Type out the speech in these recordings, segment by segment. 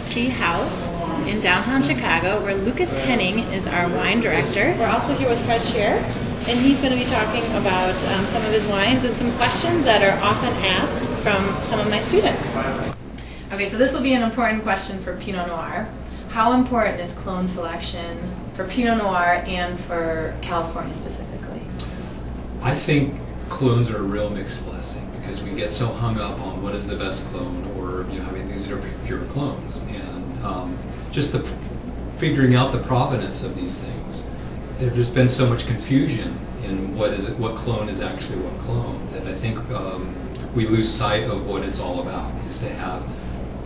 C House in downtown Chicago, where Lucas Henning is our wine director. We're also here with Fred Scherrer, and he's going to be talking about some of his wines and some questions that are often asked from some of my students. Okay, so this will be an important question for Pinot Noir. How important is clone selection for Pinot Noir and for California specifically? I think clones are a real mixed blessing because we get so hung up on what is the best clone, or how many things that are pure clones, and just the figuring out the provenance of these things. There's just been so much confusion in what clone is actually what clone, that I think we lose sight of what it's all about, is to have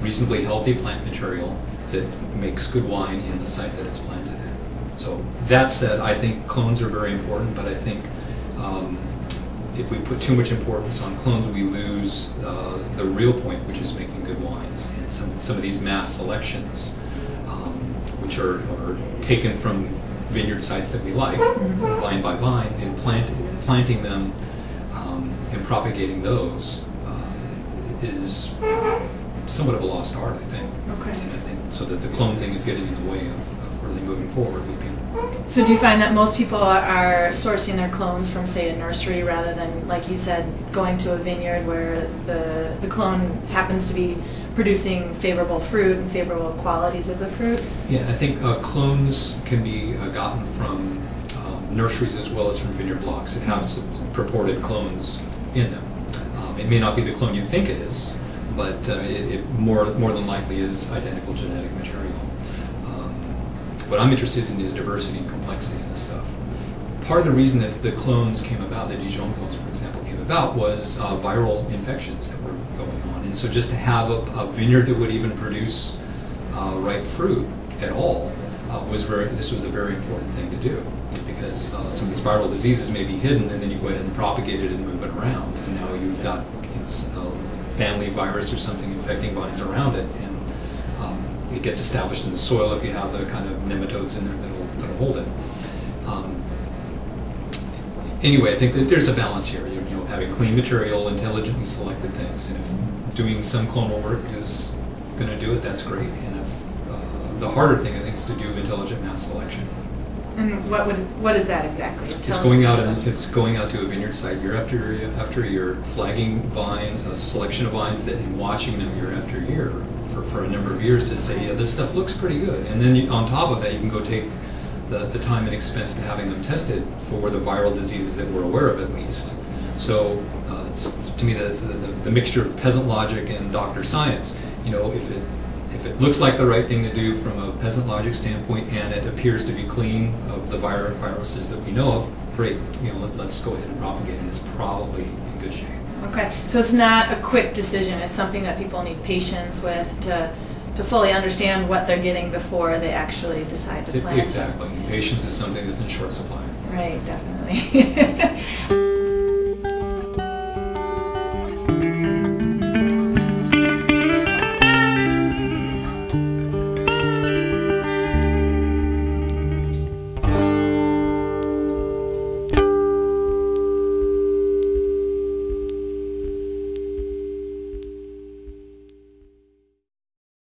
reasonably healthy plant material that makes good wine in the site that it's planted in. So that said, I think clones are very important, but I think if we put too much importance on clones, we lose the real point, which is making good wines. And some of these mass selections, which are taken from vineyard sites that we like, vine by vine, and planting them and propagating those is somewhat of a lost art, I think. Okay. And I think so that the clone thing is getting in the way of really moving forward with people. So do you find that most people are sourcing their clones from, say, a nursery rather than, like you said, going to a vineyard where the clone happens to be producing favorable fruit and favorable qualities of the fruit? Yeah, I think clones can be gotten from nurseries as well as from vineyard blocks. It has purported clones in them. It may not be the clone you think it is, but it more than likely is identical genetic material. What I'm interested in is diversity and complexity in this stuff. Part of the reason that the clones came about, the Dijon clones, for example, came about was viral infections that were going on. And so just to have a vineyard that would even produce ripe fruit at all this was a very important thing to do, because some of these viral diseases may be hidden, and then you go ahead and propagate it and move it around. And now you've got a family virus or something infecting vines around it, and it gets established in the soil if you have the kind of nematodes in there that'll hold it. Anyway, I think that there's a balance here. Having clean material, intelligently selected things, and if doing some clonal work is going to do it, that's great. And if the harder thing, I think, is to do intelligent mass selection. And what is that exactly? It's going out to a vineyard site year after year, flagging vines, a selection of vines, that, and watching them year after year for a number of years to say, yeah, this stuff looks pretty good. And then on top of that, you can go take the time and expense to having them tested for the viral diseases that we're aware of, at least. So to me, that's the mixture of peasant logic and doctor science. If it looks like the right thing to do from a peasant logic standpoint, and it appears to be clean of the viruses that we know of, great. Let's go ahead and propagate it. It's probably in good shape. Okay, so it's not a quick decision. It's something that people need patience with to fully understand what they're getting before they actually decide to plant. Exactly. Patience is something that's in short supply. Right, definitely.